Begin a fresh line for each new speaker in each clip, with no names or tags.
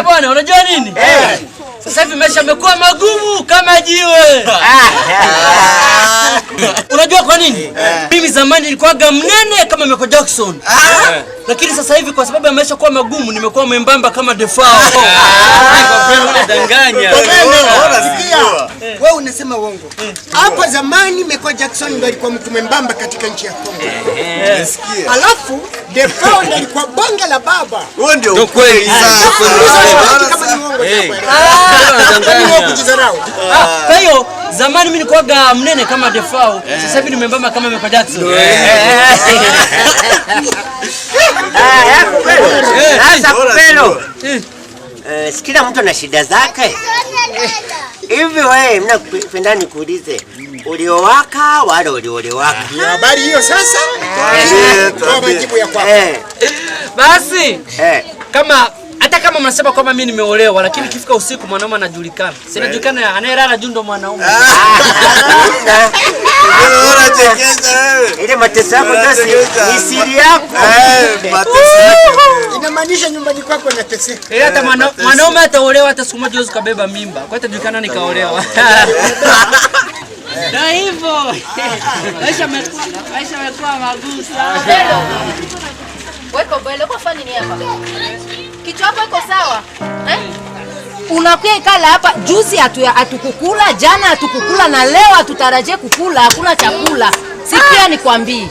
Bwana unajua nini? Sasa hivi maisha yamekuwa magumu kama jiwe. Unajua kwa nini? Mimi zamani nilikuwa mnene kama Michael Jackson. Lakini sasa hivi kwa sababu ya maisha kuwa magumu nimekuwa mwembamba kama Defao. Unadanganya.
Wewe unasema uongo. Hapo zamani Michael Jackson ndio alikuwa mtu mwembamba katika nchi ya Kongo. Nasikia. Alafu Defao ndio alikuwa bonga la baba.
Wewe ndio kweli.
Kwa hiyo zamani mimi nilikuwa mnene kama Defao, sasa hivi nimembamba kama Michael Jackson.
Sasa Kupelo. Kila mtu ana shida zake. Hivi wewe mnapenda nikuulize, uliowaka wala uliolewaka?
Ni habari hiyo sasa? Toa majibu ya kwako.
Basi hata kama mnasema kwamba mimi nimeolewa, lakini kifika usiku mwanaume anajulikana. Sinajulikana anayelala juu ndo mwanaume.
Ile mateso yako ni siri yako.
Mateso yako. Inamaanisha nyumbani kwako unateseka.
Ile hata mwanaume ataolewa hata siku moja usiku kabeba mimba. Kwa hiyo itajulikana nikaolewa. Na hivyo. Maisha yamekuwa magumu sana.
Weko bele kwa fani ni hapa. Kichwa chako iko sawa? Unakuwa ikala hapa juzi hatukukula, jana hatukukula na leo hatutarajie kukula, hakuna chakula. Sikia nikwambie.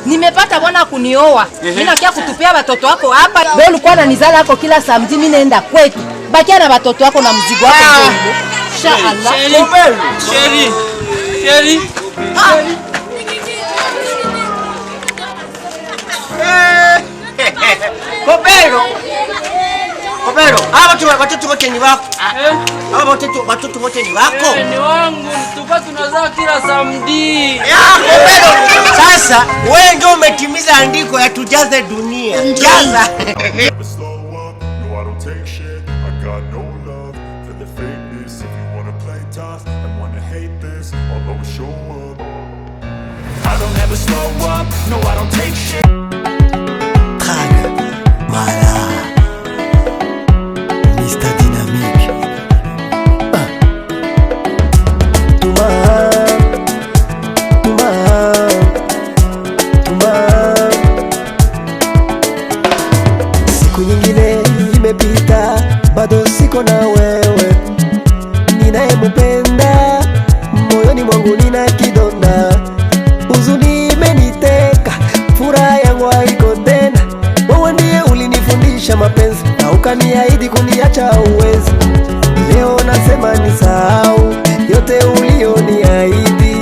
Nimepata bwana kunioa. Mimi nakia kutupia watoto wako hapa. Wewe ulikuwa unanizala hapo kila saa mzima mimi naenda kwetu. Bakia na watoto wako na mzigo wako ndio. Inshallah.
Sheri.
Kopelo, watoto wote ni wako. Watoto wote ni wako.
Ni wangu, tulikuwa tunazaa kila samedi.
Kopelo, sasa wewe ndio umetimiza andiko ya tujaze dunia. Jaza.
I don't ever slow up, no I don't take shit.
Mala Mr. Dynamique. Tuma siku nyingine imepita, bado siko na wewe. Ninayempenda moyoni mwangu nina kidonda, huzuni imeniteka, furaha yangu haiko tena. Wewe ndiye ulinifundisha mapenzi na ukaniahidi kuniacha uwezi. Leo nasema nisahau yote ulioniahidi.